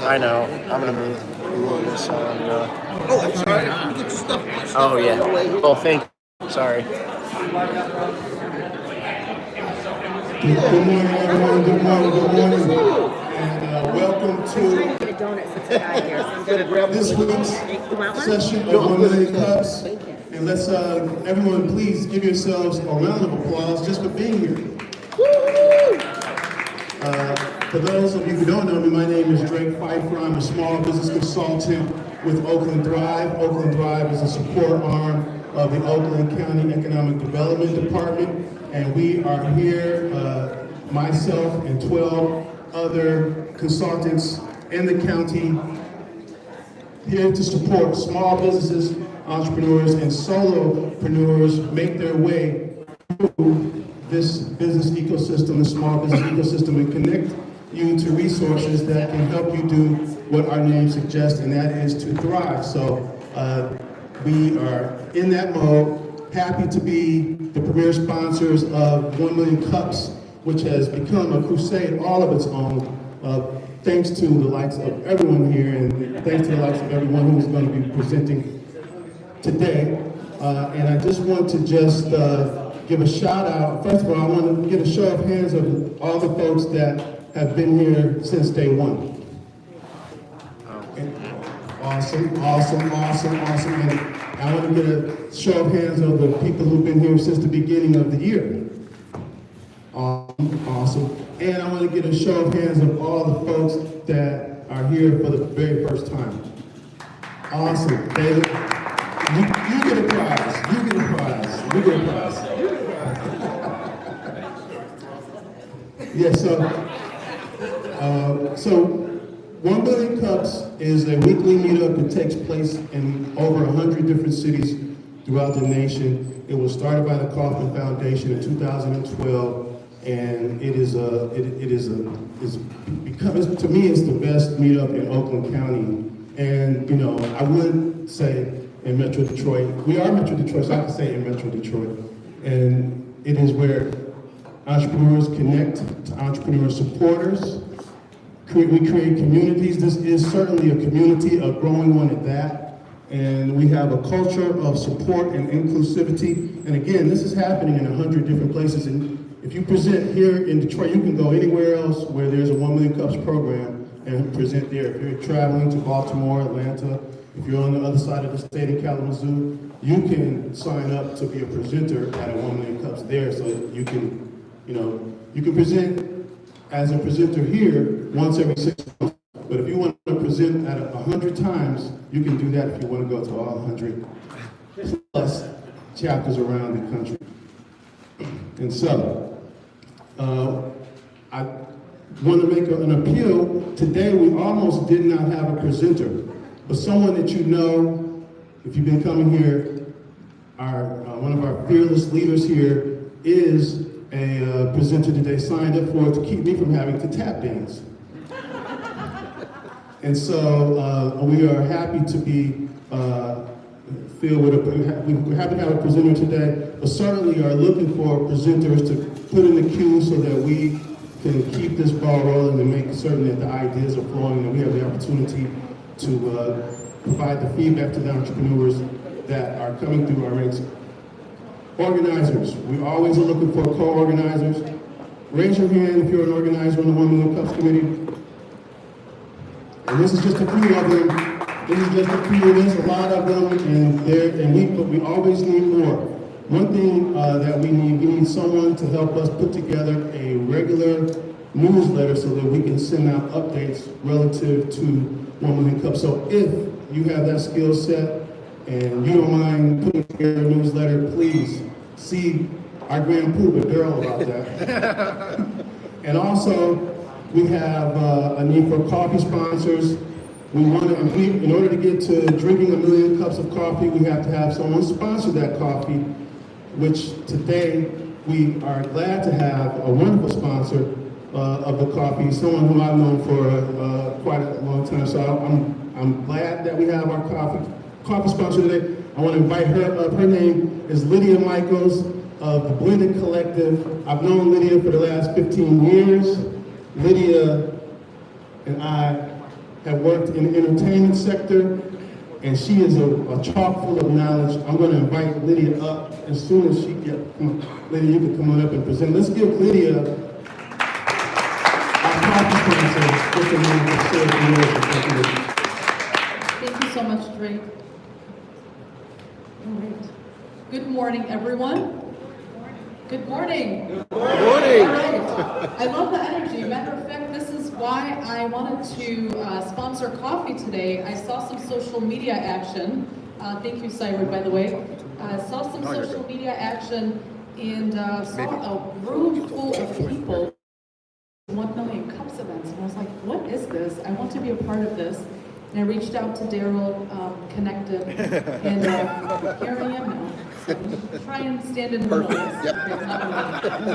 I know. I'm gonna move this on. Oh, I'm sorry. You get your stuff. Oh yeah. Oh, thank you. Sorry. Good morning, everyone. Good morning. Good morning. And welcome to this week's session of 1 Million Cups. And let's, everyone, please give yourselves a round of applause just for being here. For those of you who don't know me, my name is Drake Pfeiffer. I'm a small business consultant with Oakland Drive. Oakland Drive is a support arm of the Oakland County Economic Development Department. And we are here, myself and 12 other consultants in the county, here to support small businesses, entrepreneurs, and solopreneurs make their way through this business ecosystem, the small business ecosystem, and connect you to resources that can help you do what our name suggests, and that is to thrive. So we are in that mode. Happy to be the premier sponsors of 1 Million Cups, which has become a crusade all of its own, thanks to the likes of everyone here, and thanks to the likes of everyone who's going to be presenting today. And I just want to give a shout out. First of all, I want to get a show of hands of all the folks that have been here since day one. Awesome. And I want to get a show of hands of the people who've been here since the beginning of the year. Awesome. And I want to get a show of hands of all the folks that are here for the very first time. Awesome. David, you get a prize. You get a prize. You get a prize. Yeah, so 1 Billion Cups is a weekly meetup that takes place in over 100 different cities throughout the nation. It was started by the Karmen Foundation in 2012, and because to me it's the best meetup in Oakland County. And you know, I would say in Metro Detroit, we are Metro Detroit, so I can say in Metro Detroit, and it is where entrepreneurs connect to entrepreneur supporters. We create communities. This is certainly a community, a growing one at that. And we have a culture of support and inclusivity. And again, this is happening in 100 different places. And if you present here in Detroit, you can go anywhere else where there's a 1 Million Cups program and present there. If you're traveling to Baltimore, Atlanta, if you're on the other side of the state in Kalamazoo, you can sign up to be a presenter at a 1 Million Cups there, so you can, you can present as a presenter here once every 6 months. But if you want to present at 100 times, you can do that if you want to go to all 100 plus chapters around the country. And so, I want to make an appeal. Today we almost did not have a presenter, but someone that you know, if you've been coming here, one of our fearless leaders here is a presenter that they signed up for to keep me from having to tap dance. And so we are happy to be we're happy to have a presenter today, but certainly are looking for presenters to put in the queue so that we can keep this ball rolling and make certain that the ideas are flowing and we have the opportunity to provide the feedback to the entrepreneurs that are coming through our ranks. Organizers, we always are looking for co-organizers. Raise your hand if you're an organizer on the 1 Million Cups Committee. And this is just a few of them. This is just a few. There's a lot of them, but we always need more. One thing that we need someone to help us put together a regular newsletter so that we can send out updates relative to 1 million cups. So if you have that skill set and you don't mind putting together a newsletter, please see our Grand Poobah, Daryl, about that. And also, we have a need for coffee sponsors. We want to, in order to get to drinking 1 million cups of coffee, we have to have someone sponsor that coffee, which today we are glad to have a wonderful sponsor of the coffee, someone who I've known for quite a long time. So I'm glad that we have our coffee sponsor today. I want to invite her up. Her name is Lydia Michaels of the Blended Collective. I've known Lydia for the last 15 years. Lydia and I have worked in the entertainment sector, and she is a chock full of knowledge. I'm going to invite Lydia up as soon as she gets. Lydia, you can come on up and present. Let's give Lydia our coffee sponsor just a minute to share some words. Thank you so much, Drake. All right. Good morning, everyone. Good morning. Good morning. All right. I love the energy. Matter of fact, this is why I wanted to sponsor coffee today. I saw some social media action. Thank you, Cyrus, by the way. Saw some social media action and saw a room full of people. 1 million cups events. And I was like, what is this? I want to be a part of this. And I reached out to Daryl, connected, and here I am now. So try and stand in the middle.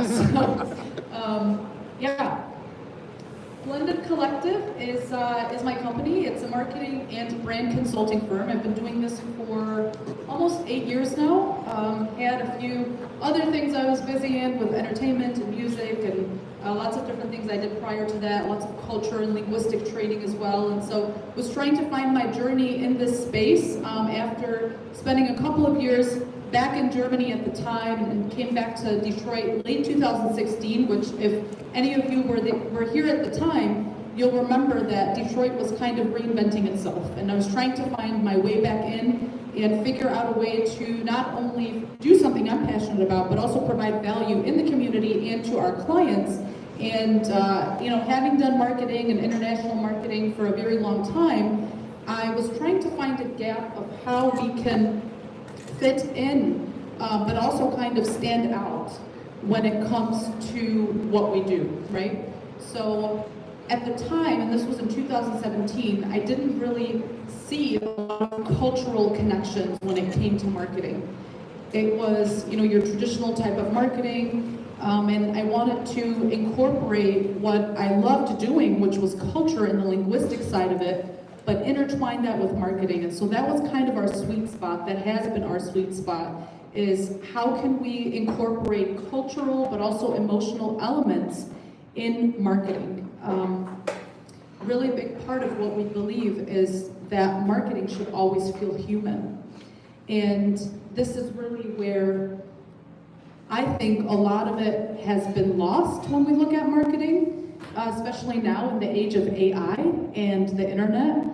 So, yeah. Blended Collective is my company. It's a marketing and brand consulting firm. I've been doing this for almost 8 years now. Had a few other things I was busy in with entertainment and music and lots of different things I did prior to that, lots of culture and linguistic training as well. And so was trying to find my journey in this space after spending a couple of years back in Germany at the time and came back to Detroit late 2016, which if any of you were here at the time, you'll remember that Detroit was kind of reinventing itself. And I was trying to find my way back in and figure out a way to not only do something I'm passionate about, but also provide value in the community and to our clients. And having done marketing and international marketing for a very long time, I was trying to find a gap of how we can fit in, but also kind of stand out when it comes to what we do, right? So at the time, and this was in 2017, I didn't really see a lot of cultural connections when it came to marketing. It was, your traditional type of marketing, and I wanted to incorporate what I loved doing, which was culture and the linguistic side of it, but intertwine that with marketing. And so that was kind of our sweet spot, that has been our sweet spot, is how can we incorporate cultural but also emotional elements in marketing. Really big part of what we believe is that marketing should always feel human. And this is really where I think a lot of it has been lost when we look at marketing, especially now in the age of AI and the internet.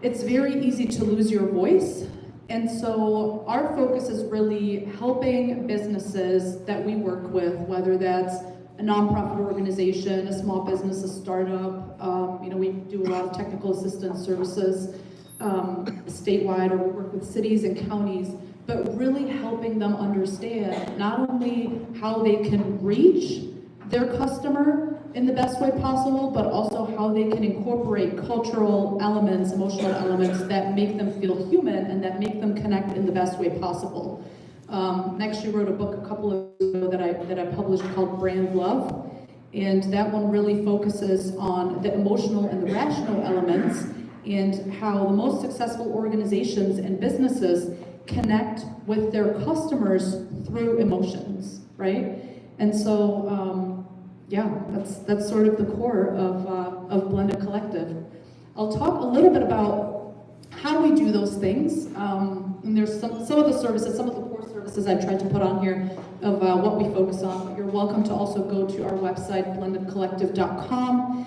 It's very easy to lose your voice. And so our focus is really helping businesses that we work with, whether that's a nonprofit organization, a small business, a startup. We do a lot of technical assistance services statewide, or we work with cities and counties, but really helping them understand not only how they can reach their customer in the best way possible, but also how they can incorporate cultural elements, emotional elements that make them feel human and that make them connect in the best way possible. I actually wrote a book a couple of years ago that I published called Brand Love, and that one really focuses on the emotional and the rational elements and how the most successful organizations and businesses connect with their customers through emotions, right? And so, that's sort of the core of Blended Collective. I'll talk a little bit about how we do those things. And there's some of the services, some of the core services I've tried to put on here of what we focus on. But you're welcome to also go to our website, blendedcollective.com.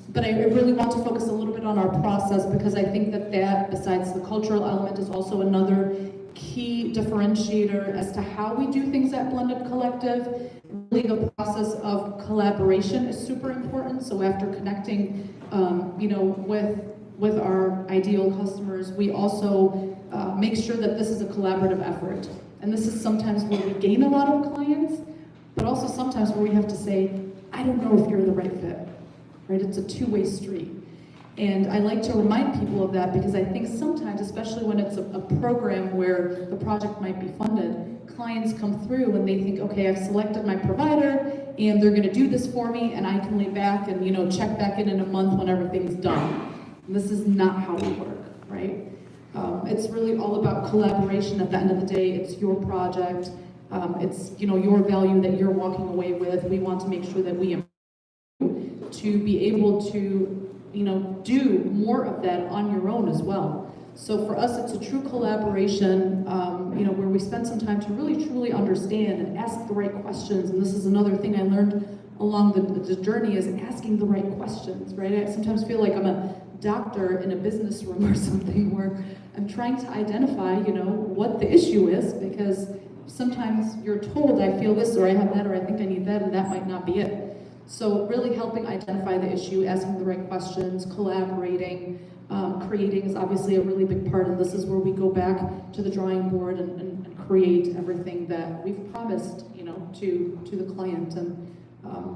But I really want to focus a little bit on our process, because I think that besides the cultural element, is also another key differentiator as to how we do things at Blended Collective. Really, the process of collaboration is super important. So after connecting, with our ideal customers, we also make sure that this is a collaborative effort. And this is sometimes where we gain a lot of clients, but also sometimes where we have to say, I don't know if you're the right fit, right? It's a two-way street. And I like to remind people of that because I think sometimes, especially when it's a program where the project might be funded, clients come through and they think, okay, I've selected my provider and they're gonna do this for me and I can lay back and check back in a month when everything's done. And this is not how we work, right? It's really all about collaboration at the end of the day. It's your project. It's your value that you're walking away with. We want to make sure that we to be able to do more of that on your own as well. So for us, it's a true collaboration, where we spend some time to really truly understand and ask the right questions. And this is another thing I learned along the journey is asking the right questions, right? I sometimes feel like I'm a doctor in a business room or something where I'm trying to identify, what the issue is, because sometimes you're told I feel this or I have that or I think I need that, and that might not be it. So really helping identify the issue, asking the right questions, collaborating, creating is obviously a really big part, and this is where we go back to the drawing board and create everything that we've promised, to the client, and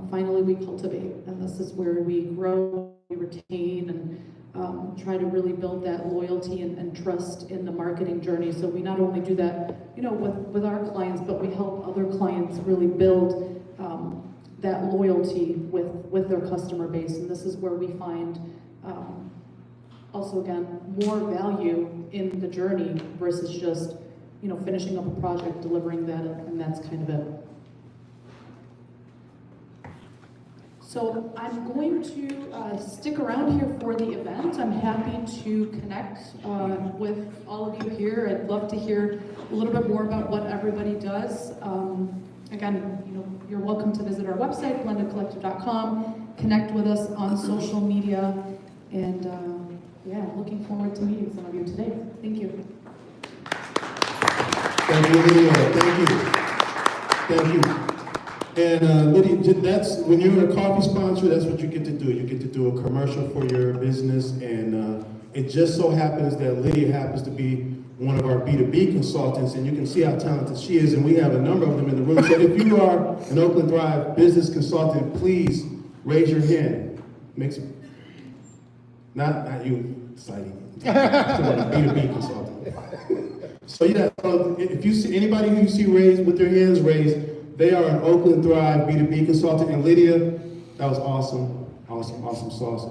finally we cultivate, and this is where we grow, we retain, and try to really build that loyalty and trust in the marketing journey. So we not only do that, with our clients, but we help other clients really build that loyalty with their customer base, and this is where we find also again more value in the journey versus just finishing up a project, delivering that, and that's kind of it. So I'm going to stick around here for the event. I'm happy to connect with all of you here. I'd love to hear a little bit more about what everybody does. Again, you're welcome to visit our website, blendedcollective.com, connect with us on social media, and looking forward to meeting some of you today. Thank you. Thank you, Lydia. Thank you. And Lydia, that's when you're a coffee sponsor, that's what you get to do. You get to do a commercial for your business, and it just so happens that Lydia happens to be one of our B2B consultants, and you can see how talented she is, and we have a number of them in the room. So if you are an Oakland Thrive business consultant, please raise your hand. Not you, exciting. B2B consultant. So if you see anybody who you see raised with their hands raised, they are an Oakland Thrive B2B consultant. And Lydia, that was awesome sauce.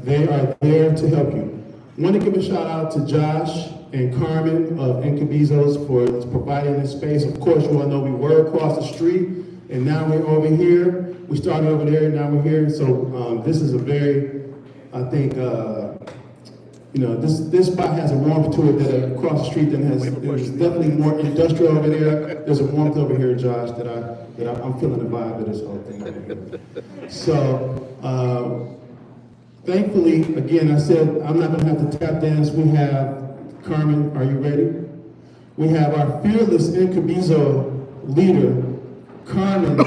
They are there to help you. I want to give a shout out to Josh and Karmen of Incubizo for providing this space. Of course, you all know we were across the street, and now we're over here. We started over there, and now we're here. So this is a very, I think, this spot has a warmth to it that across the street there's definitely more industrial over there. There's a warmth over here, Josh, that I'm feeling the vibe of this whole thing over here. So. Thankfully, again, I said I'm not going to have to tap dance. We have, Karmen, are you ready? We have our fearless Incubizo leader, Karmen,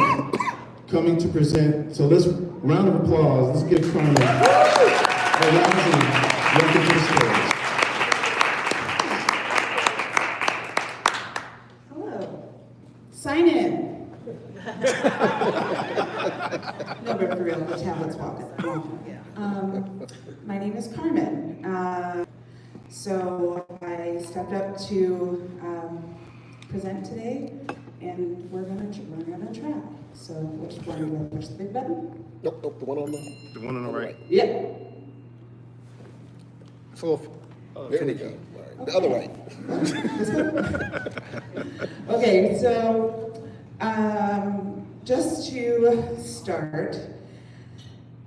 coming to present. So let's, round of applause. Let's give Karmen a rousing welcome to the stage. Hello. Sign in. No, but for real, the tablet's walking. My name is Karmen. So I stepped up to present today, and we're gonna try. So which one do I push the big button? Nope, the one on the right. Yeah. So, there they go. Right. The other way. Okay, so just to start,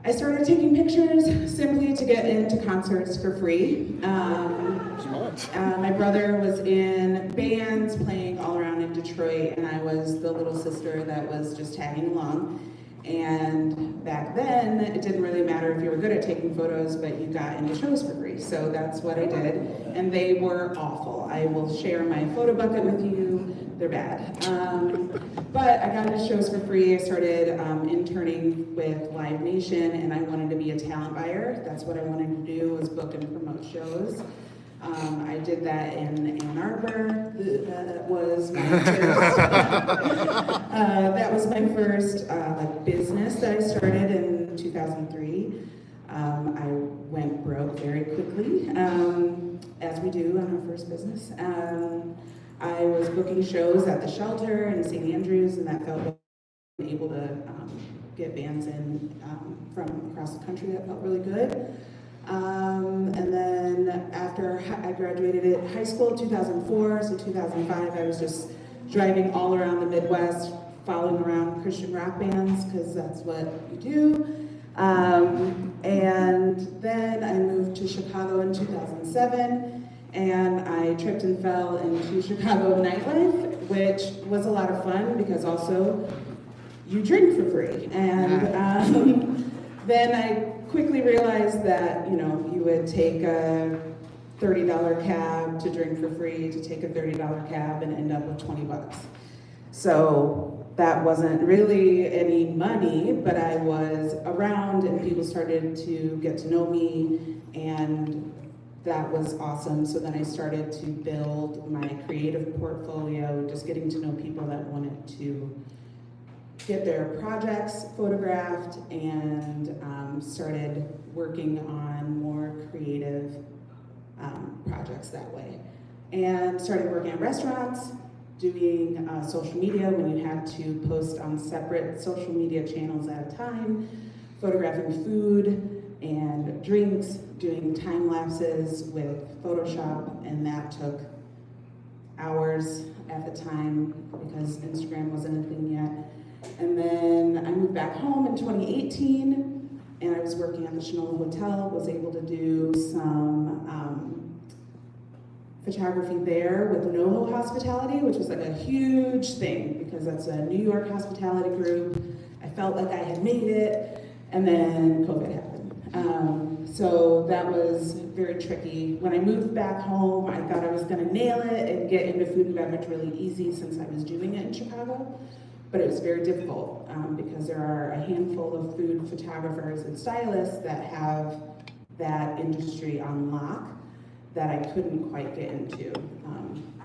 I started taking pictures simply to get into concerts for free. My brother was in bands playing all around in Detroit, and I was the little sister that was just tagging along. And back then, it didn't really matter if you were good at taking photos, but you got into shows for free. So that's what I did, and they were awful. I will share my photo bucket with you. They're bad. But I got into shows for free. I started interning with Live Nation, and I wanted to be a talent buyer. That's what I wanted to do, was book and promote shows. I did that in Ann Arbor. That was my first, that was my first like business that I started in 2003. I went broke very quickly, as we do on our first business. I was booking shows at the Shelter in St. Andrews, and that felt able to get bands in from across the country. That felt really good. And then after I graduated at high school in 2004, so 2005, I was just driving all around the Midwest, following around Christian rock bands, because that's what you do. And then I moved to Chicago in 2007, and I tripped and fell into Chicago nightlife, which was a lot of fun, because also you drink for free. And then I quickly realized that, you know, you would take a $30 cab to drink for free, to take a $30 cab and end up with 20 bucks. So that wasn't really any money, but I was around and people started to get to know me, and that was awesome. So then I started to build my creative portfolio, just getting to know people that wanted to get their projects photographed, and started working on more creative projects that way. And started working at restaurants, doing social media when you had to post on separate social media channels at a time, photographing food and drinks, doing time lapses with Photoshop, and that took hours at the time because Instagram wasn't a thing yet. And then I moved back home in 2018, and I was working at the Shinola Hotel, was able to do some photography there with NoHo Hospitality, which was like a huge thing, because that's a New York hospitality group. I felt like I had made it, and then COVID happened. So that was very tricky. When I moved back home, I thought I was gonna nail it and get into food and beverage really easy, since I was doing it in Chicago. But it was very difficult because there are a handful of food photographers and stylists that have that industry on lock that I couldn't quite get into.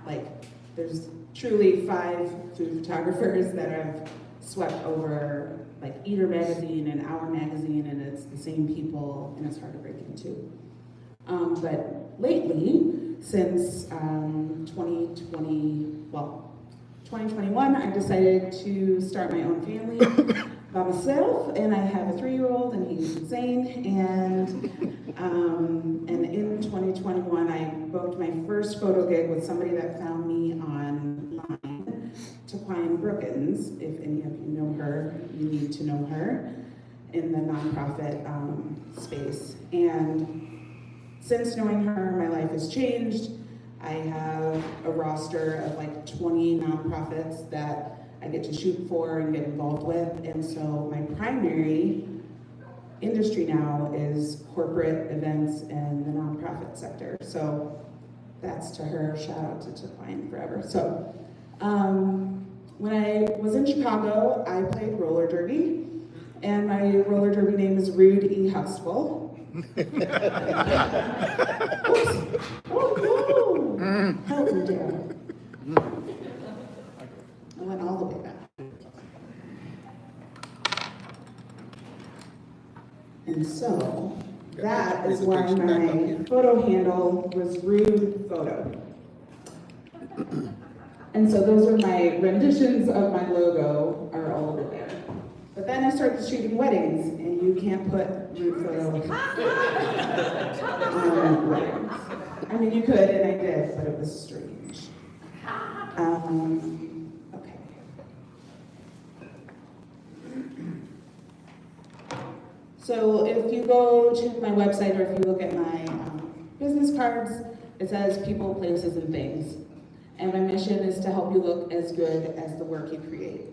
Like, there's truly 5 food photographers that have swept over like Eater magazine and Hour magazine, and it's the same people, and it's hard to break into. But lately, since 2021, I decided to start my own family by myself, and I have a 3-year-old, and he's insane. And in 2021, I booked my first photo gig with somebody that found me online, Taquine Brookins. If any of you know her, you need to know her in the nonprofit space. And since knowing her, my life has changed. I have a roster of like 20 nonprofits that I get to shoot for and get involved with. And so my primary industry now is corporate events and the nonprofit sector. So that's to her, shout out to Taquine forever. So when I was in Chicago, I played roller derby, and my roller derby name is Rude E. Huxtable. Oh no! Help me, Dad. I went all the way back. And so, that is why my photo handle was Rude Photo. And so those are my renditions of my logo are all over there. But then I started shooting weddings, and you can't put Rude Photo on weddings. I mean, you could, and I did, but it was strange. Okay. So if you go to my website, or if you look at my business cards, it says people, places, and things. And my mission is to help you look as good as the work you create.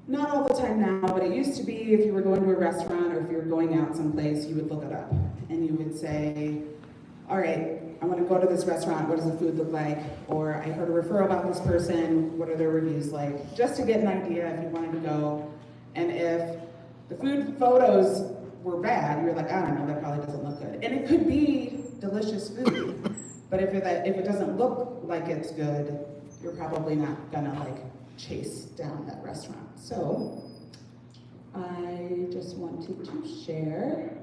Not all the time now, but it used to be if you were going to a restaurant or if you were going out someplace, you would look it up. And you would say, all right, I want to go to this restaurant, what does the food look like? Or I heard a referral about this person, what are their reviews like? Just to get an idea if you wanted to go. And if the food photos were bad, you're like, I don't know, that probably doesn't look good. And it could be delicious food, but if it doesn't look like it's good, you're probably not gonna like chase down that restaurant. So I just wanted to share,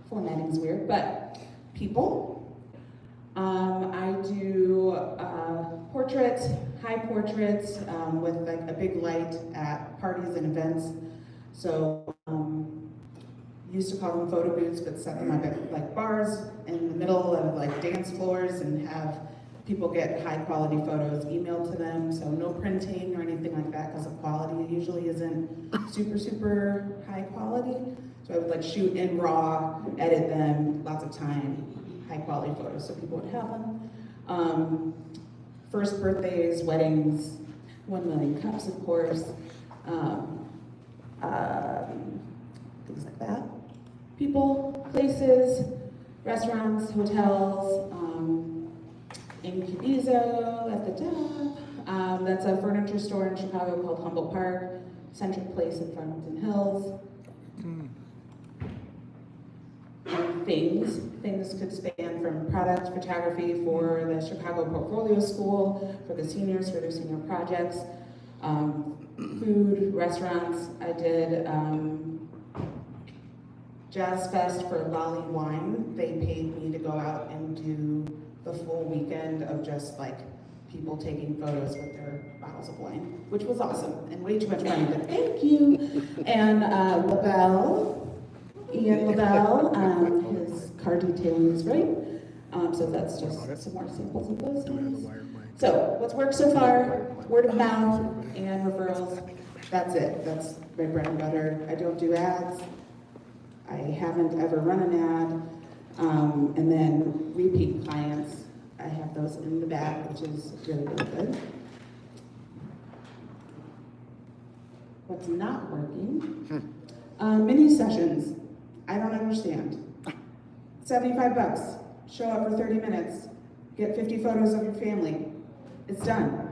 formatting's weird, but people. I do portraits, high portraits with like a big light at parties and events. So used to call them photo booths, but set them up at like bars in the middle of like dance floors and have people get high quality photos emailed to them. So no printing or anything like that because the quality usually isn't super high quality. So I would like shoot in RAW, edit them, lots of time, high quality photos so people would have them. First birthdays, weddings, 1 million cups, of course, things like that. People, places, restaurants, hotels, Incubizo at the top. That's a furniture store in Chicago called Humboldt Park, Centric Place in Farmington Hills. Things could span from product photography for the Chicago Portfolio School, for the seniors, for their senior projects, food, restaurants. I did Jazz Fest for Lolly Wine. They paid me to go out and do the full weekend of just like people taking photos with their bottles of wine, which was awesome and way too much money, but thank you. And Ian LaBelle, his car detailing is right. So that's just some more samples of those things. So what's worked so far? Word of mouth and referrals. That's it. That's my bread and butter. I don't do ads. I haven't ever run an ad. And then repeat clients. I have those in the back, which is really good. What's not working? Mini sessions. I don't understand. $75. Show up for 30 minutes. Get 50 photos of your family. It's done.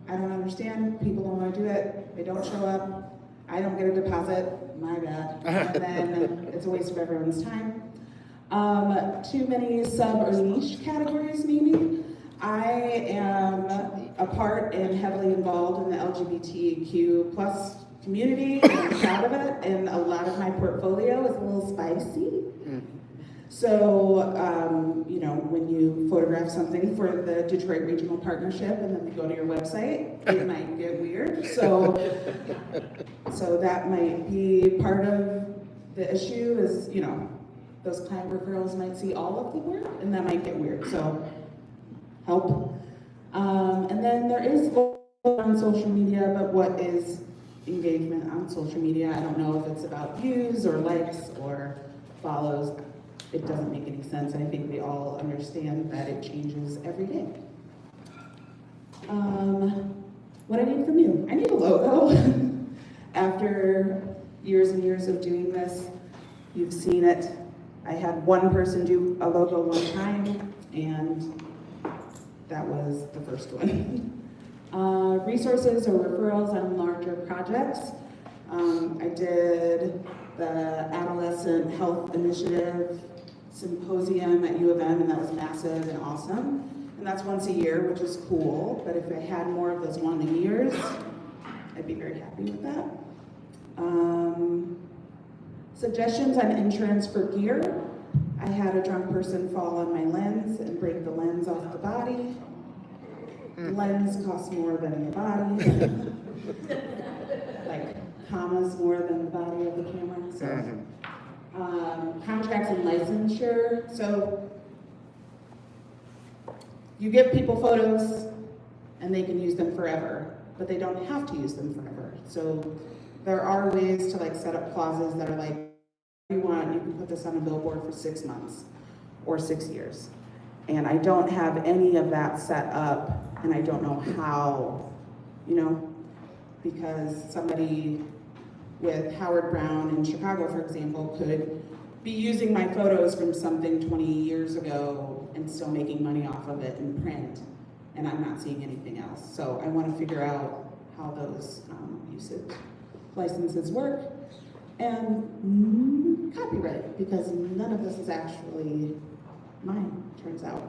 I don't understand. People don't want to do it. They don't show up. I don't get a deposit. My bad. And then it's a waste of everyone's time. Too many sub or niche categories, maybe. I am a part and heavily involved in the LGBTQ plus community, and I'm proud of it, and a lot of my portfolio is a little spicy. So, when you photograph something for the Detroit Regional Partnership and then you go to your website, it might get weird. So that might be part of the issue is, those client referrals might see all of the work and that might get weird, so help. And then there is on social media, but what is engagement on social media? I don't know if it's about views or likes or follows. It doesn't make any sense. I think we all understand that it changes every day. What I need from you? I need a logo. After years and years of doing this, you've seen it. I had one person do a logo one time, and that was the first one. Resources or referrals on larger projects. I did the Adolescent Health Initiative Symposium at U of M, and that was massive and awesome. And that's once a year, which is cool, but if I had more of those one-a-years, I'd be very happy with that. Suggestions on insurance for gear. I had a drunk person fall on my lens and break the lens off the body. The lens costs more than the body. Like commas more than the body of the camera. So, contracts and licensure. So you give people photos and they can use them forever, but they don't have to use them forever. So there are ways to like set up clauses that are like, if you want, you can put this on a billboard for 6 months or 6 years. And I don't have any of that set up, and I don't know how, because somebody with Howard Brown in Chicago, for example, could be using my photos from something 20 years ago and still making money off of it in print, and I'm not seeing anything else. So I want to figure out how those usage licenses work, and copyright, because none of this is actually mine, turns out.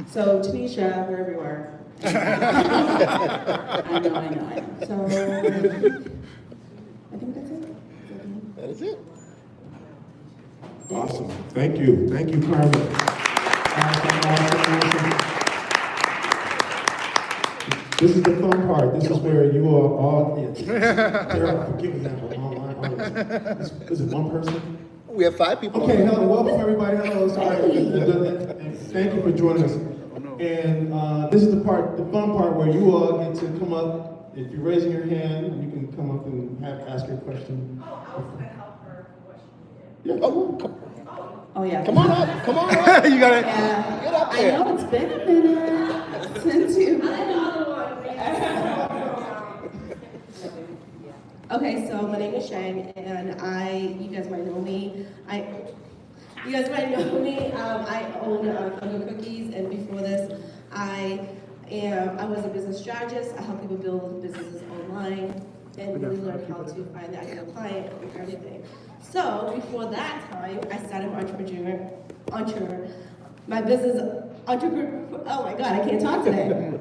So Tanisha, wherever you are. I know. So I think that's it. That is it. Awesome. Thank you, Karmen. Awesome. This is the fun part. This is where you are all. Gerald, forgive me that for online audience. Is it one person? We have 5 people. Okay, hello, welcome everybody. Hello, sorry. And thank you for joining us. And this is the fun part where you all get to come up. If you're raising your hand, you can come up and ask your question. Yeah. Oh yeah. Come on up. You gotta get up I there. know it's been a minute since you. Okay, so my name is Shang, and you guys might know me. I own Fungo Cookies, and before this, I was a business strategist. I help people build businesses online and really learn how to find the ideal client and everything. So before that time, I started my business entrepreneur. Oh my God, I can't talk today.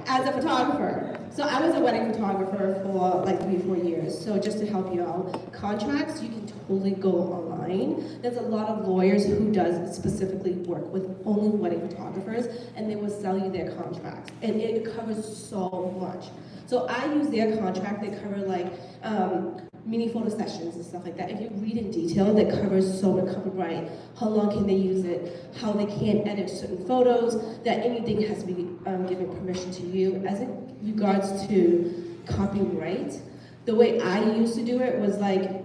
As a photographer. So I was a wedding photographer for like 3-4 years. So just to help you out, contracts, you can totally go online. There's a lot of lawyers who does specifically work with only wedding photographers, and they will sell you their contracts. And it covers so much. So I use their contract. They cover like mini photo sessions and stuff like that. If you read in detail, that covers so much copyright, how long can they use it, how they can't edit certain photos, that anything has to be given permission to you. As in regards to copyright, the way I used to do it was like,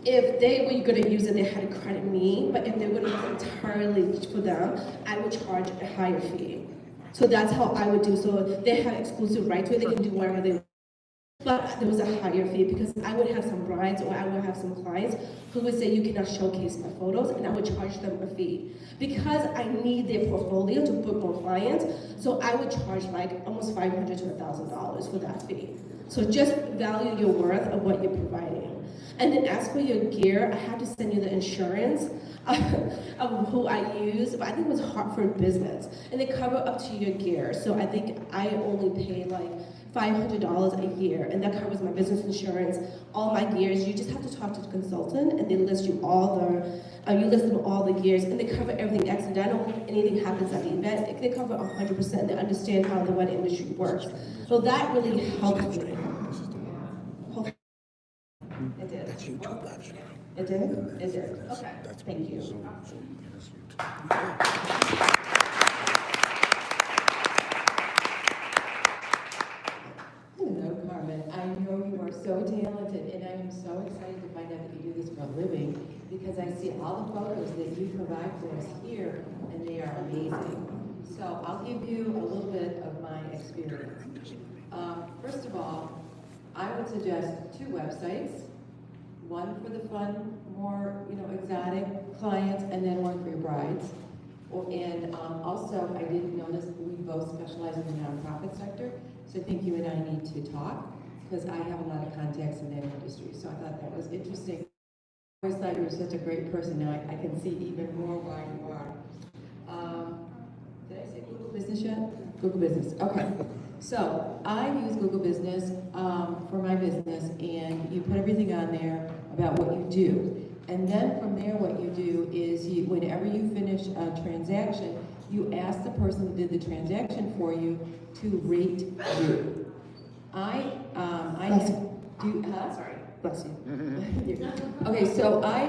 if they were going to use it, they had to credit me, but if they were going to use it entirely for them, I would charge a higher fee. So that's how I would do. So they had exclusive right to it, they can do whatever they want. But there was a higher fee because I would have some brides or I would have some clients who would say you cannot showcase my photos, and I would charge them a fee. Because I need their portfolio to book more clients, so I would charge like almost $500 to $1,000 for that fee. So just value your worth of what you're providing. And then as for your gear, I have to send you the insurance of who I use, but I think it was Hartford Business, and they cover up to your gear. So I think I only pay like $500 a year, and that covers my business insurance, all my gears. You just have to talk to the consultant, and they list you you list them all the gears, and they cover everything accidental. Anything happens at the event, they cover 100%. They understand how the wedding industry works. So that really helped me. It did. That's YouTube live stream. It did? It did. Okay. Thank you. Hello, Karmen. I know you are so talented, and I am so excited to find out that you do this for a living, because I see all the photos that you provide for us here, and they are amazing. So I'll give you a little bit of my experience. First of all, I would suggest 2 websites. One for the fun, more exotic clients, and then one for your brides. And also, I didn't notice we both specialize in the nonprofit sector, so I think you and I need to talk, because I have a lot of contacts in that industry. So I thought that was interesting. I always thought you were such a great person. Now I can see even more why you are. Did I say Google Business yet? Google Business. Okay. So I use Google Business for my business, and you put everything on there about what you do. And then from there, what you do is whenever you finish a transaction, you ask the person who did the transaction for you to rate you. Sorry. Bless you. Okay, so I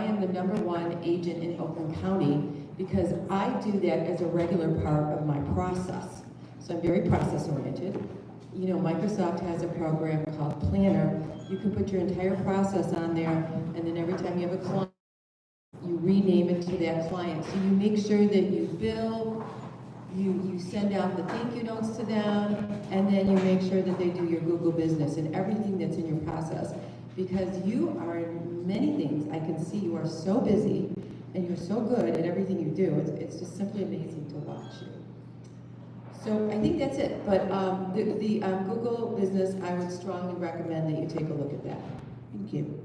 am the #1 agent in Oakland County because I do that as a regular part of my process. So I'm very process oriented. Microsoft has a program called Planner. You can put your entire process on there, and then every time you have a client, you rename it to that client. So you make sure that you bill you send out the thank you notes to them, and then you make sure that they do your Google business and everything that's in your process. Because you are in many things. I can see you are so busy and you're so good at everything you do. It's just simply amazing to watch you. So I think that's it. But the Google business, I would strongly recommend that you take a look at that. Thank you.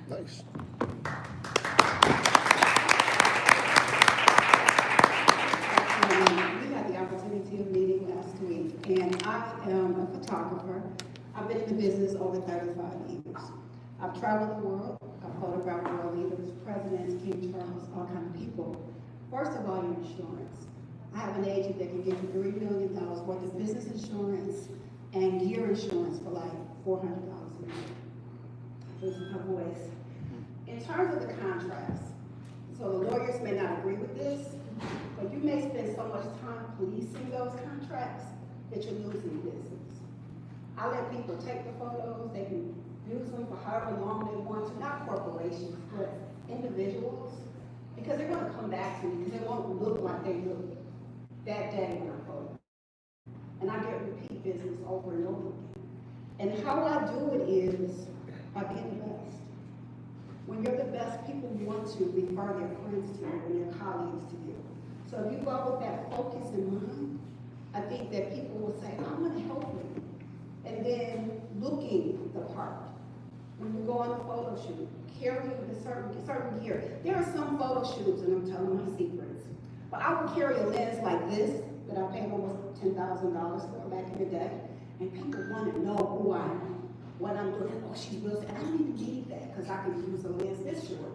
Nice. We had the opportunity of meeting last week, and I am a photographer. I've been in the business over 35 years. I've traveled the world. I've photographed world leaders, presidents, King Charles, all kinds of people. First of all, your insurance. I have an agent that can give you $3 million worth of business insurance and gear insurance for like $400 a year. There's a couple ways. In terms of the contracts, so the lawyers may not agree with this, but you may spend so much time policing those contracts that you're losing business. I let people take the photos, they can use them for however long they want to, not corporations, but individuals, because they're gonna come back to me because they won't look like they looked that day in their photo. And I get repeat business over and over again. And how I do it is by being the best. When you're the best, people want to refer their friends to you and their colleagues to you. So if you go with that focus in mind, I think that people will say, I want to help you. And then looking the part. When you go on a photo shoot, carrying the certain gear. There are some photo shoots, and I'm telling my secrets, but I would carry a lens like this that I paid almost $10,000 for back in the day, and people want to know who I am, what I'm doing. Oh, she's real. I don't even need that because I can use a lens this short.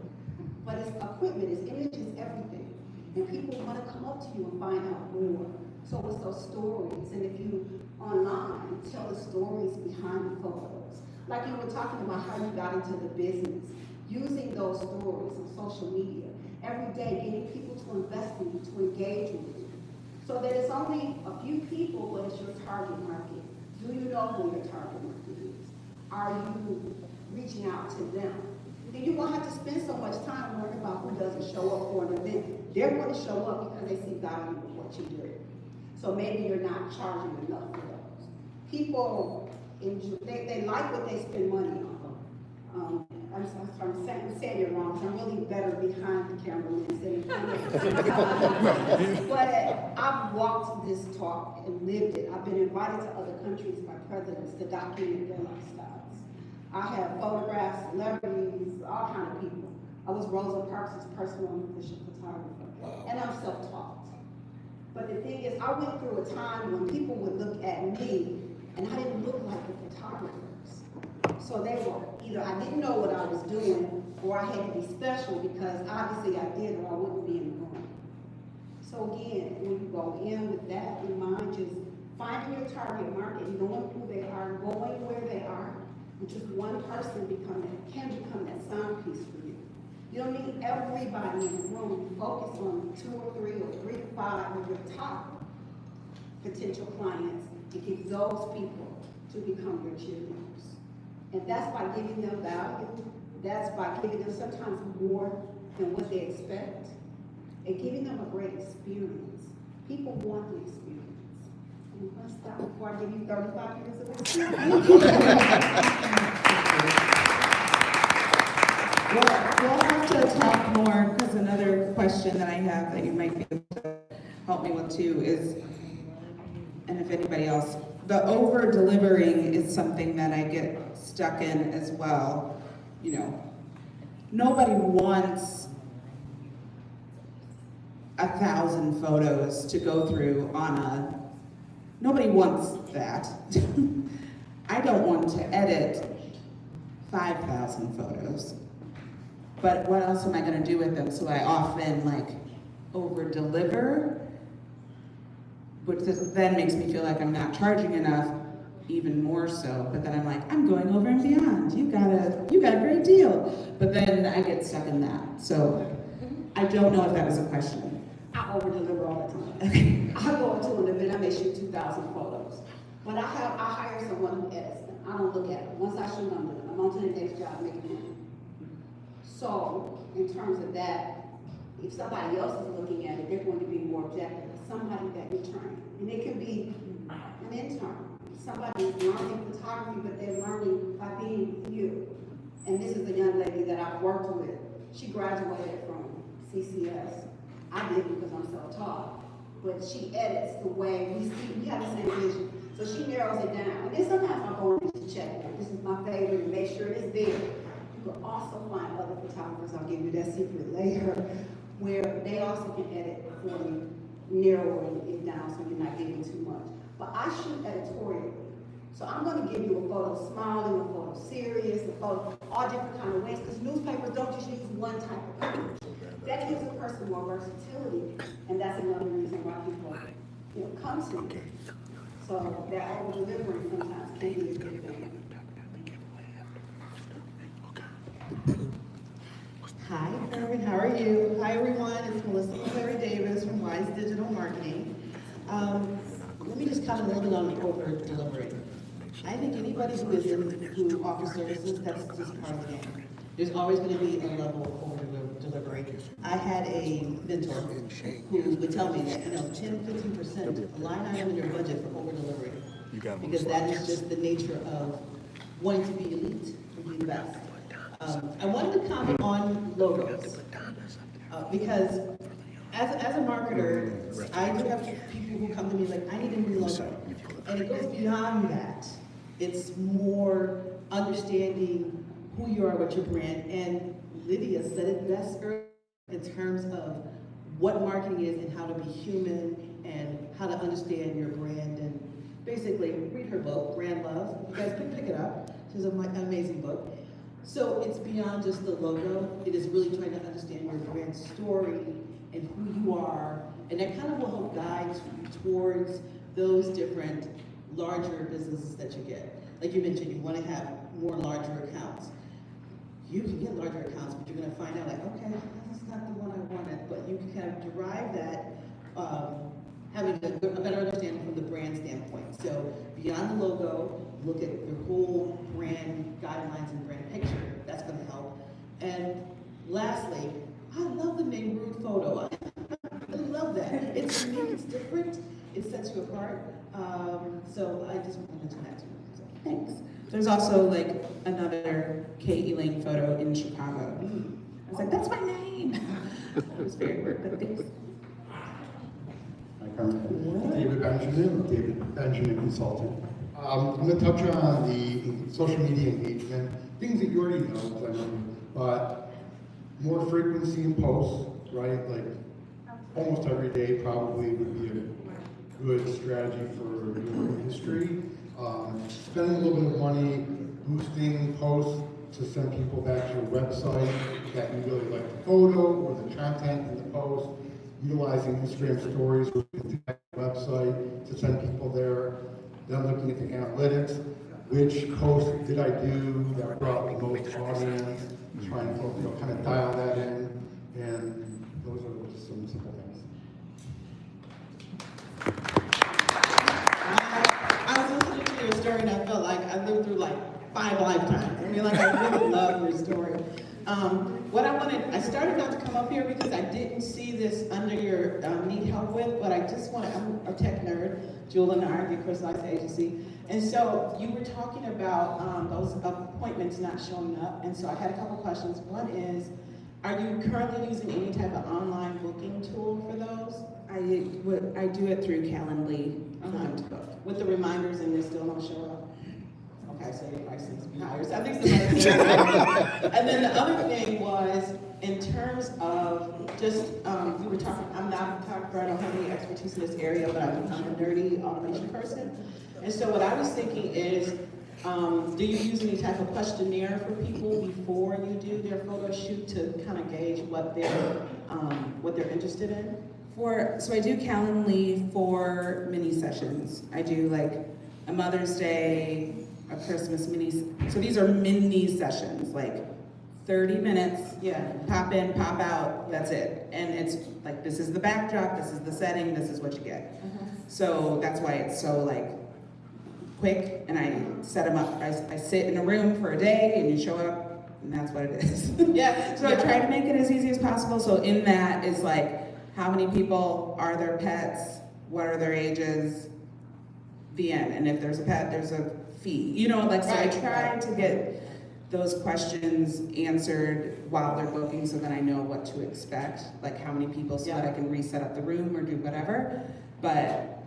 But it's equipment, it's images, everything. And people want to come up to you and find out more. So it's those stories. And if you online tell the stories behind the photos, like you were talking about how you got into the business, using those stories on social media, every day getting people to invest in you, to engage with you. So that it's only a few people, but it's your target market. Do you know who your target market is? Are you reaching out to them? Then you won't have to spend so much time worrying about who doesn't show up for an event. They're going to show up because they see value in what you do. So maybe you're not charging enough for those. People enjoy, they like what they spend money on. I'm saying it wrong, because I'm really better behind the camera than in front of it. But I've walked this talk and lived it. I've been invited to other countries by presidents to document their lifestyles. I have photographed celebrities, all kinds of people. I was Rosa Parks' personal and official photographer, and I'm self-taught. But the thing is, I went through a time when people would look at me, and I didn't look like the photographers. So they were either I didn't know what I was doing, or I had to be special because obviously I did, or I wouldn't be in the room. So again, when you go in with that in mind, just finding your target market, knowing who they are, going where they are, and just one person can become that sound piece for you. You don't need everybody in the room. Focus on 2 or 3 or 3 to 5 of your top potential clients and get those people to become your cheerleaders. And that's by giving them value. That's by giving them sometimes more than what they expect, and giving them a great experience. People want the experience. And I'm going to stop before I give you 35 years of experience. Well, we'll have to talk more, because another question that I have that you might be able to help me with too is, and if anybody else, the over-delivering is something that I get stuck in as well. You know, nobody wants 1,000 photos to go through nobody wants that. I don't want to edit 5,000 photos. But what else am I gonna do with them? So I often over-deliver, which then makes me feel like I'm not charging enough, even more so. But then I'm like, I'm going over and beyond. You got a great deal. But then I get stuck in that. So I don't know if that was a question. I over-deliver all the time. Okay. I go into an event, I may shoot 2,000 photos. But I hire someone who edits them. I don't look at them. Once I shoot them, I'm on to the next job making money. So, in terms of that, if somebody else is looking at it, they're going to be more objective. somebody that you train. And it can be an intern, somebody who's learning photography, but they're learning by being you. And this is a young lady that I've worked with. She graduated from CCS. I didn't because I'm self-taught. But she edits the way we see, we have the same vision. So she narrows it down. And then sometimes I'll go in and check it. This is my favorite, and make sure it's there. You can also find other photographers, I'll give you that secret later, where they also can edit for you, narrowing it down so you're not giving too much. But I shoot editorially. So I'm gonna give you a photo smiling, a photo serious, a photo, all different kind of ways, because newspapers don't just use one type of picture. That gives a person more versatility, and that's another reason why people, come to me. So that over delivery sometimes can be a good thing. Hi, Karmen, how are you? Hi, everyone. It's Melissa Clary Davis from Wise Digital Marketing. Let me just comment a little bit on over delivery. I think anybody who offers services, that's just part of the game. There's always going to be a level of over delivery. I had a mentor who would tell me that 10-15% a line item in your budget for over delivery, because that is just the nature of wanting to be elite and be the best. I wanted to comment on logos because as a marketer, I do have people who come to me like, I need a new logo, and it goes beyond that. It's more understanding who you are, what your brand, and Lydia said it best earlier in terms of what marketing is and how to be human and how to understand your brand. And basically, read her book, Brand Love. You guys can pick it up. She's an amazing book. So it's beyond just the logo. It is really trying to understand your brand story and who you are, and that kind of will help guide you towards those different larger businesses that you get. Like you mentioned, you want to have more larger accounts. You can get larger accounts, but you're going to find out like, okay, that's not the one I wanted. But you can kind of derive that, having a better understanding from the brand standpoint. So beyond the logo, look at your whole brand guidelines and brand picture. That's going to help. And lastly, I love the name Rude Photo. I love that. It's unique, it's different, it sets you apart. So I just want to mention that too. So, Thanks. There's also like another Elaine photo in Chicago. I was like, that's my name. It was very weird, but thanks. Hi, Karmen. David Benjamin Consulting. I'm going to touch on the social media engagement, things that you already know, because I know, but more frequency in posts, right? Like almost every day probably would be a good strategy for your industry. Spending a little bit of money boosting posts to send people back to your website that you really like the photo or the content in the post, utilizing Instagram stories or the website to send people there. Then looking at the analytics, which post did I do that brought the most audience, trying to kind of dial that in, and those are just some simple things. I was listening to your story and I felt like I lived through like 5 lifetimes. I mean, like I really love your story. I started not to come up here because I didn't see this under your need help with, but I just want to, I'm a tech nerd, Jewel and I, the personalized agency. And so you were talking about those appointments not showing up. And so I had a couple questions. One is, are you currently using any type of online booking tool for those? I do it through Calendly to book. With the reminders and they still don't show up? Okay, so your price needs to be higher. So I think somebody's And then the other thing was, in terms of just, we were talking, I'm not a photographer, I don't have any expertise in this area, but I'm a nerdy automation person. And so what I was thinking is, do you use any type of questionnaire for people before you do their photo shoot to kind of gauge what they're interested in? So I do Calendly for mini sessions. I do like a Mother's Day, a Christmas mini. So these are mini sessions, like 30 minutes. Yeah. Pop in, pop out. That's it. And it's like, this is the backdrop, this is the setting, this is what you get. So that's why it's so like quick. And I set them up. I sit in a room for a day, and you show up, and that's what it is. Yeah. So I try to make it as easy as possible. So in that is like, how many people are their pets, what are their ages, the end. And if there's a pet, there's a fee. You know, like, so I try to get those questions answered while they're booking so that I know what to expect, like how many people, so that I can reset up the room or do whatever. But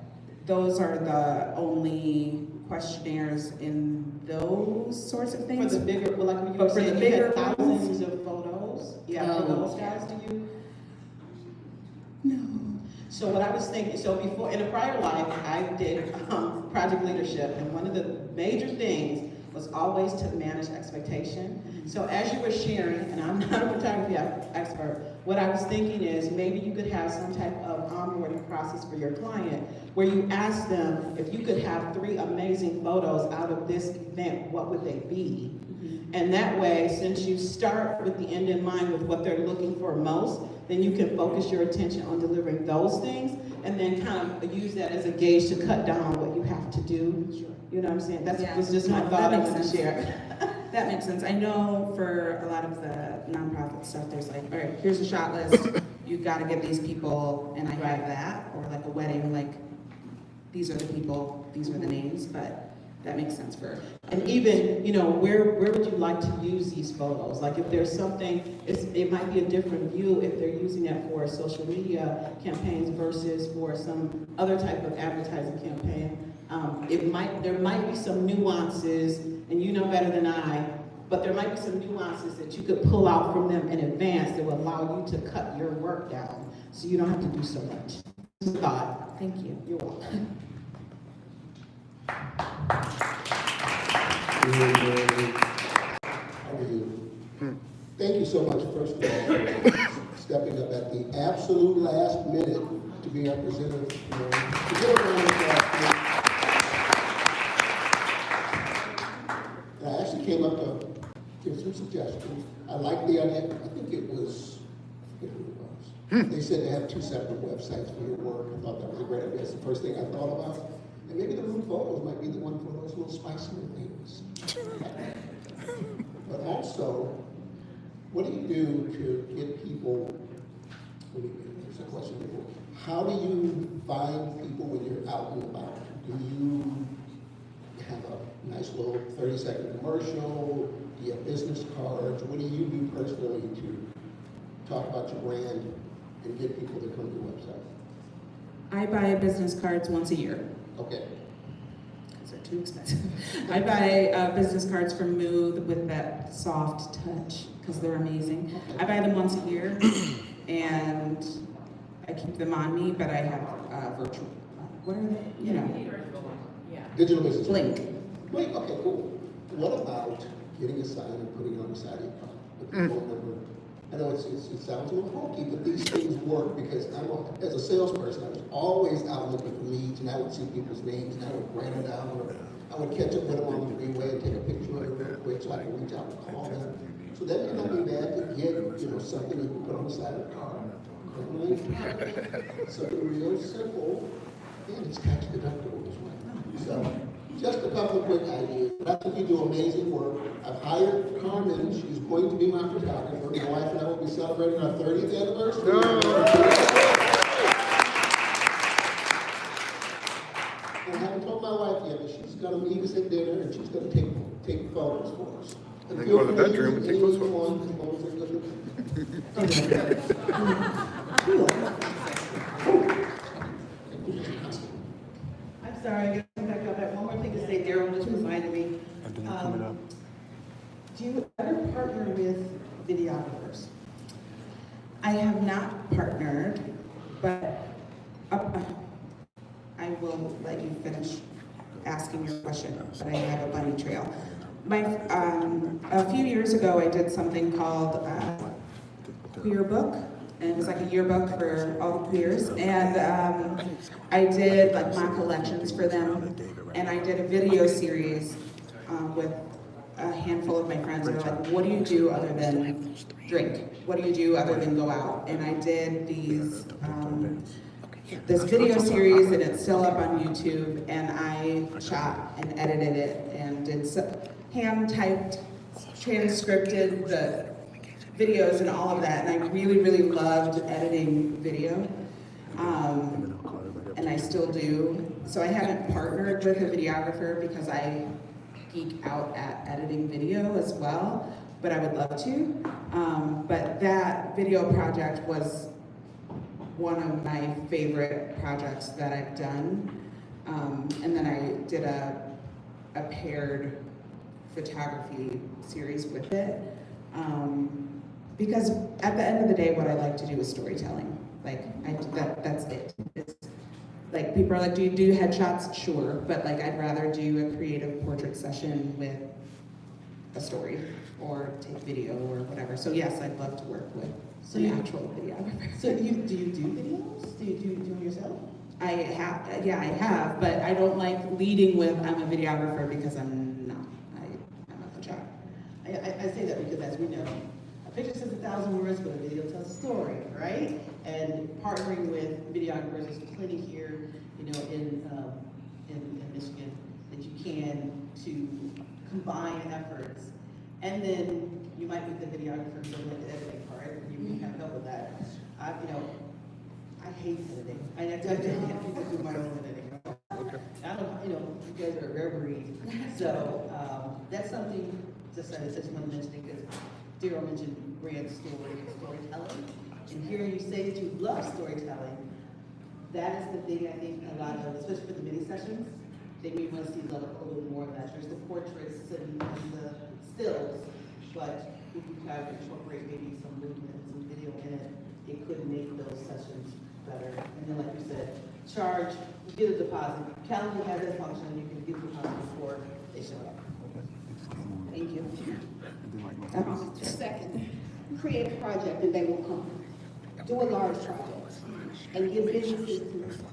those are the only questionnaires in those sorts of For things. the bigger, well, like when you But were for the saying you bigger had ones? thousands of photos, yeah, for those guys, do you? No. So what I was thinking, so before, in a prior life, I did project leadership, and one of the major things was always to manage expectation. So as you were sharing, and I'm not a photography expert, what I was thinking is maybe you could have some type of onboarding process for your client where you ask them, if you could have 3 amazing photos out of this event, what would they be? And that way, since you start with the end in mind with what they're looking for most, then you can focus your attention on delivering those things and then kind of use that as a gauge to cut down on what you have to do. You know what I'm saying? That was just my thought I wanted to share. That makes sense. I know for a lot of the nonprofit stuff, there's like, all right, here's a shot list. You've got to get these people, and I have that. Or like a wedding, like, these are the people, these are the names, but that makes sense for. And even, you know, where would you like to use these photos? Like if there's something, it might be a different view if they're using that for social media campaigns versus for some other type of advertising campaign. There might be some nuances, and you know better than I, but there might be some nuances that you could pull out from them in advance that will allow you to cut your work down so you don't have to do so much. Thought. Thank you. You're welcome. Thank you so much, first of all, for stepping up at the absolute last minute to be our presenter. To give a round of applause. And I actually came up to give some suggestions. I like the idea. I think it was, I forget who it was. They said they have 2 separate websites for your work. I thought that was a great idea. It's the first thing I thought about. And maybe the room photos might be the one for those little spicier things. But also, what do you do to get people, here's a question, how do you find people when you're out and about? Do you have a nice little 30-second commercial? Do you have business cards? What do you do personally to talk about your brand and get people to come to your website? I buy business cards once a year. Okay. Because they're too expensive. I buy business cards from Mood with that soft touch, because they're amazing. I buy them once a year, and I keep them on me, but I have virtual, what are they? You know. Digital business. Blink. Blink, okay, cool. What about getting a sign and putting it on the side of your car? With the phone number? I know it sounds a little hokey, but these things work because as a salesperson, I was always out looking for leads, and I would see people's names, and I would write them down, or I would catch up with them on the freeway and take a picture of it real quick so I could reach out and call them. So that may not be bad to get, something you can put on the side of the car. Something real simple, and it's tax deductible as well. So, just a couple of quick ideas. I think you do amazing work. I've hired Karmen. She's going to be my photographer. My wife and I will be celebrating our 30th anniversary. And I haven't told my wife yet, but she's going to meet us at dinner and she's going to take photos for us. And Then go to the bedroom and take those I'm sorry, I gotta back up. I have one more thing to say. Daryl just reminded me. Do you ever partner with videographers? I have not partnered, but I will let you finish asking your question, but I have a bunny trail. A few years ago, I did something called Queer Book, and it was like a yearbook for all the queers, and I did like mock collections for them, and I did a video series with a handful of my friends, and they're like, what do you do other than drink? What do you do other than go out? And I did this video series, and it's still up on YouTube, and I shot and edited it and did hand-typed, transcripted the videos and all of that, and I really, really loved editing video. And I still do. So I haven't partnered with a videographer because I geek out at editing video as well, but I would love to. But that video project was one of my favorite projects that I've done. And then I did a paired photography series with it. Because at the end of the day, what I like to do is storytelling. Like, that's it. It's, like, people are like, do you do headshots? Sure, but like, I'd rather do a creative portrait session with a story or take video or whatever. So yes, I'd love to work with an actual videographer. So do you do videos? Do you do them yourself? I have, but I don't like leading with I'm a videographer because I'm not. I'm not the job. I say that because, as we know, a picture says 1,000 words, but a video tells a story, right? And partnering with videographers, there's plenty here, you know, in Michigan that you can to combine efforts. And then you might meet the videographer who doesn't like the editing part, and you can have help with that. I hate editing. I have people do my own editing. I don't, you know, you guys are a rare breed. So that's something just I just want to mention because Daryl mentioned brand storytelling. And hearing you say that you love storytelling, that is the thing I think a lot of, especially for the mini sessions, they may want to see a little bit more of that. There's the portraits and the stills, but if you kind of incorporate maybe some movement and some video in it, it could make those sessions better. And then, like you said, charge, get a deposit. Calendar has that function, you can get a deposit before they show up. Thank you. Second, create a project and they will come. Do a large project and give businesses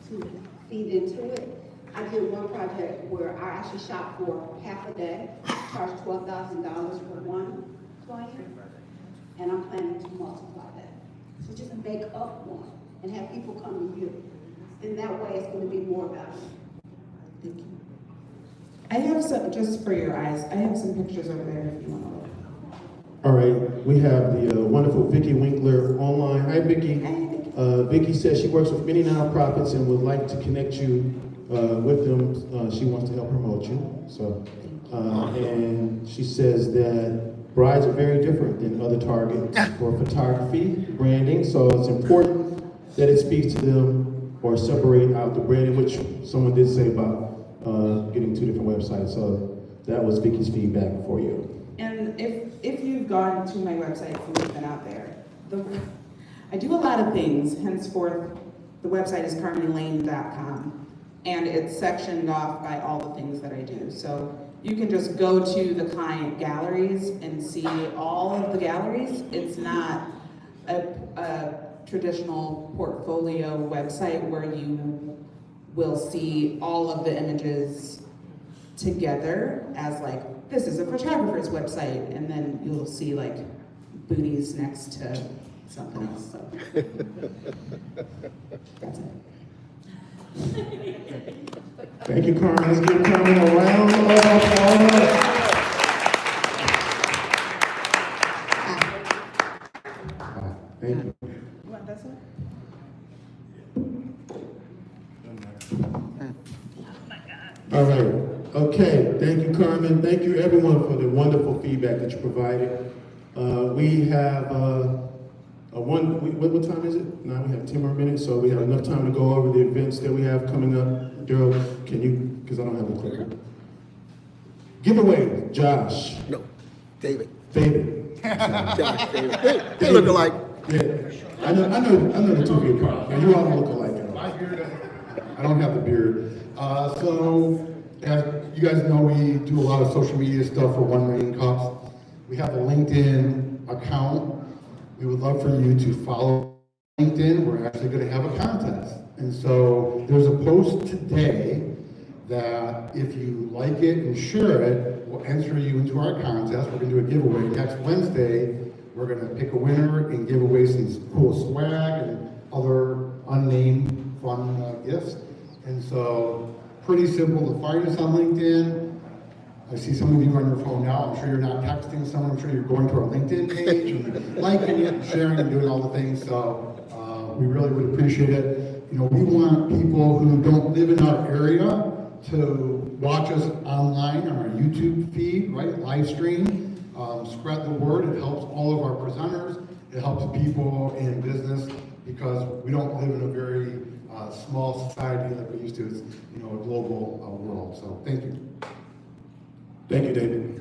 to feed into it. I did one project where I actually shot for half a day, charged $12,000 for one client, and I'm planning to multiply that. So just make up one and have people come to you. In that way, it's going to be more valuable. Thank you. I have some, just for your eyes, I have some pictures over there if you want to look. All right, we have the wonderful Vicki Winkler online. Hi, Vicki. Hi, Vicki. Vicki says she works with many nonprofits and would like to connect you with them. She wants to help promote you. So, and she says that brides are very different than other targets for photography, branding. So it's important that it speaks to them or separate out the branding, which someone did say about getting two different websites. So that was Vicki's feedback for you. And if you've gone to my website, if you've been out there, I do a lot of things. Henceforth, the website is KarmenElaine.com, and it's sectioned off by all the things that I do. So you can just go to the client galleries and see all of the galleries. It's not a traditional portfolio website where you will see all of the images together as like, this is a photographer's website, and then you'll see like booties next to something else. So that's it. Thank you, Karmen. Let's give Karmen a round of applause. Thank you. You want this one? All right. Okay. Thank you, Karmen. Thank you, everyone, for the wonderful feedback that you provided. We have what time is it? Now we have 10 more minutes, so we have enough time to go over the events that we have coming up. Daryl, can you? Because I don't have the clicker. Giveaway, Josh. No, David. David. Josh, David. They look alike. Yeah. I know the two of you apart. And you all look alike. My beard, I don't have the beard. So, as you guys know, we do a lot of social media stuff for 1 Million Cups. We have a LinkedIn account. We would love for you to follow LinkedIn. We're actually going to have a contest. And so there's a post today that if you like it and share it, we'll enter you into our contest. We're going to do a giveaway. Next Wednesday, we're going to pick a winner and give away some cool swag and other unnamed fun gifts. And so pretty simple to find us on LinkedIn. I see some of you on your phone now. I'm sure you're not texting someone. I'm sure you're going to our LinkedIn page and liking it and sharing and doing all the things. So we really would appreciate it. you know, we want people who don't live in our area to watch us online on our YouTube feed, right, live stream. Spread the word. It helps all of our presenters. It helps people in business because we don't live in a very small society like we used to. It's, you know, a global world. So thank you. Thank you, David.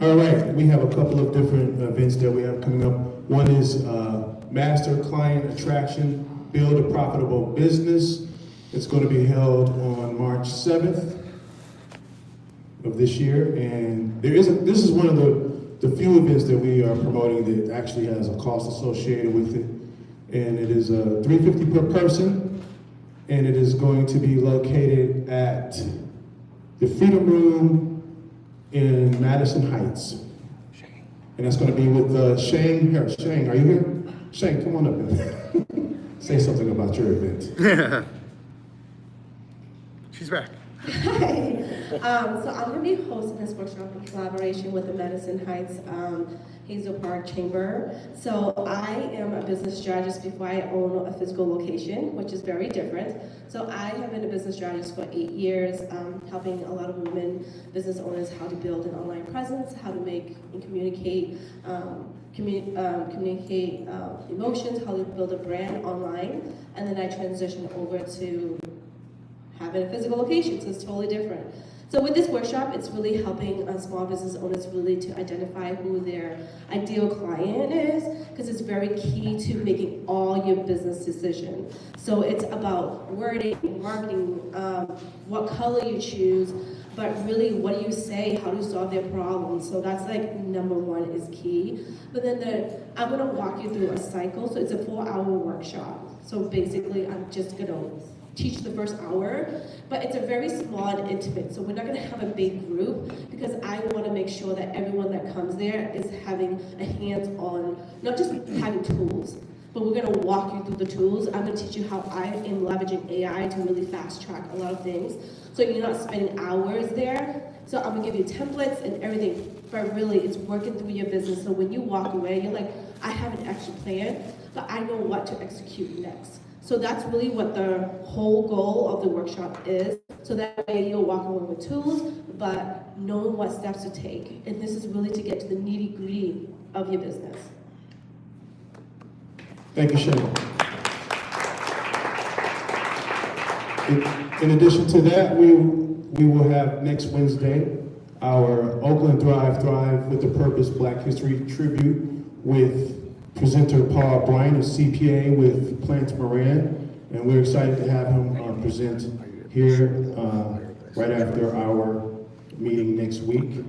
All right, we have a couple of different events that we have coming up. One is Master Client Attraction, Build a Profitable Business. It's going to be held on March 7th of this year, and this is one of the few events that we are promoting that actually has a cost associated with it, and it is $350 per person, and it is going to be located at the Freedom Room in Madison Heights, and that's going to be with Shane Harris. Shane, are you here? Shane, come on up and say something about your event. She's back. Hi. So I'm going to be hosting this workshop in collaboration with the Madison Heights Hazel Park Chamber. So I am a business strategist before I own a physical location, which is very different. So I have been a business strategist for 8 years, helping a lot of women business owners how to build an online presence, how to make and communicate emotions, how to build a brand online, and then I transitioned over to having a physical location, so it's totally different. So with this workshop, it's really helping small business owners really to identify who their ideal client is, because it's very key to making all your business decisions. So it's about wording, marketing, what color you choose, but really what do you say, how do you solve their problems. So that's like number one is key. But then I'm gonna walk you through a cycle, so it's a 4-hour workshop. So basically, I'm just gonna teach the first hour, but it's a very small and intimate, so we're not going to have a big group because I want to make sure that everyone that comes there is having a hands-on, not just having tools, but we're going to walk you through the tools. I'm going to teach you how I am leveraging AI to really fast track a lot of things, so you're not spending hours there. So I'm going to give you templates and everything, but really it's working through your business, so when you walk away, you're like, I have an action plan, but I know what to execute next. So that's really what the whole goal of the workshop is. So that way you'll walk away with tools, but knowing what steps to take. And this is really to get to the nitty-gritty of your business. Thank you, Shane. In addition to that, we will have next Wednesday our Oakland Thrive with the Purpose Black History Tribute with presenter Paul Bryan, a CPA with Plant Moran, and we're excited to have him present here right after our meeting next week.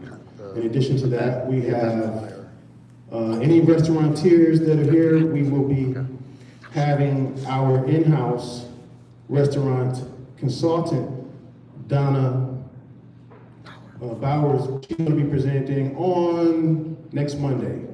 In addition to that, we have any restaurateurs that are here. We will be having our in-house restaurant consultant, Donna Bowers. She's going to be presenting on next Monday.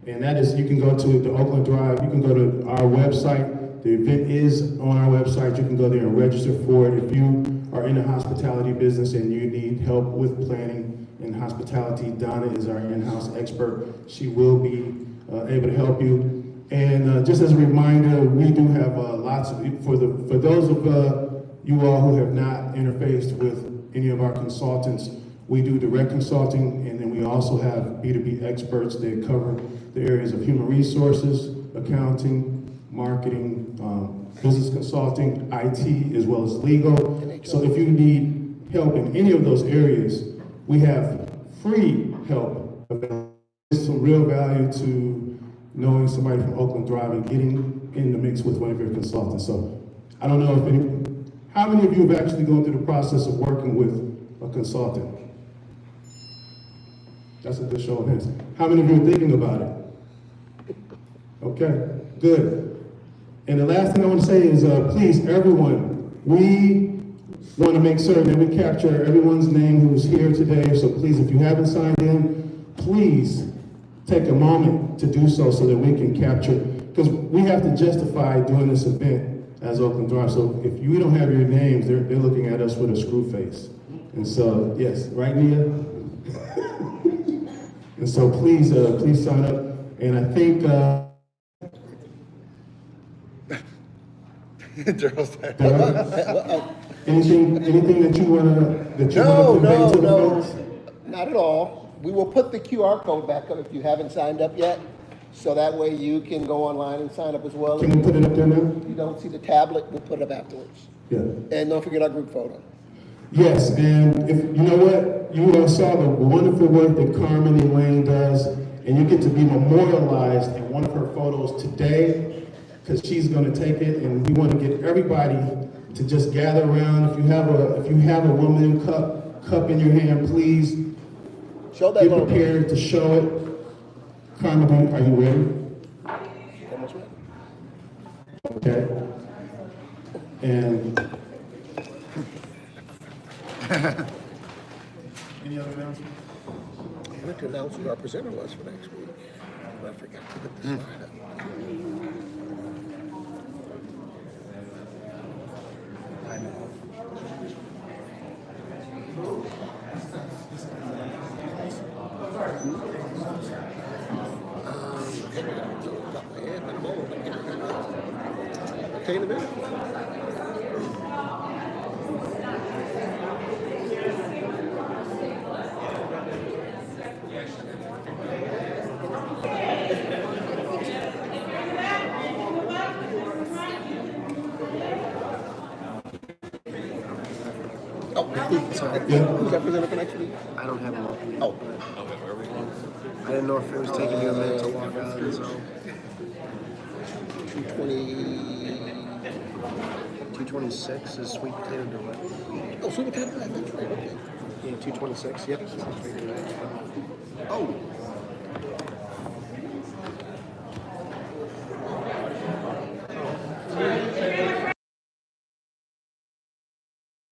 And that is, you can go to the Oakland Drive, you can go to our website. The event is on our website. You can go there and register for it. If you are in the hospitality business and you need help with planning and hospitality, Donna is our in-house expert. She will be able to help you. And just as a reminder, we do have lots of, for those of you all who have not interfaced with any of our consultants, we do direct consulting, and then we also have B2B experts that cover the areas of human resources, accounting, marketing, business consulting, IT, as well as legal. So if you need help in any of those areas, we have free help available. There's some real value to knowing somebody from Oakland Drive and getting in the mix with one of your consultants. So I don't know if how many of you have actually gone through the process of working with a consultant? That's a good show of hands. How many of you are thinking about it? Okay, good. And the last thing I want to say is, please, everyone, we want to make certain that we capture everyone's name who's here today. So please, if you haven't signed in, please take a moment to do so that we can capture, because we have to justify doing this event as Oakland Drive. So if you don't have your names, they're looking at us with a screw face. And so, yes, right, Nia? And so please sign up. And I think, Gerald, anything that you wanna convey to the folks? not at all. We will put the QR code back up if you haven't signed up yet, so that way you can go online and sign up as well. Can we put it up there now? If you don't see the tablet, we'll put it up afterwards. Yeah. And don't forget our group photo. Yes, and if, you know what, you all saw the wonderful work that Karmen and Elaine does, and you get to be memorialized in one of her photos today, because she's gonna take it, and we wanna get everybody to just gather around. If you have a woman cup in your hand, please Show that get logo. prepared to show it. Karmen, are you ready? Almost ready. Okay. And any other announcements? I wanted to announce who our presenter was for next week, but I forgot to put the slide up. I know. Okay, in a minute. Oh, sorry. Yeah. Who's that presenter for next week? I don't have one. Oh. I didn't know if it was taking you a minute to log on, so. 226 is sweet potato donut. Oh, sweet potato pie, that's right, okay. Yeah, 226, yep. Oh.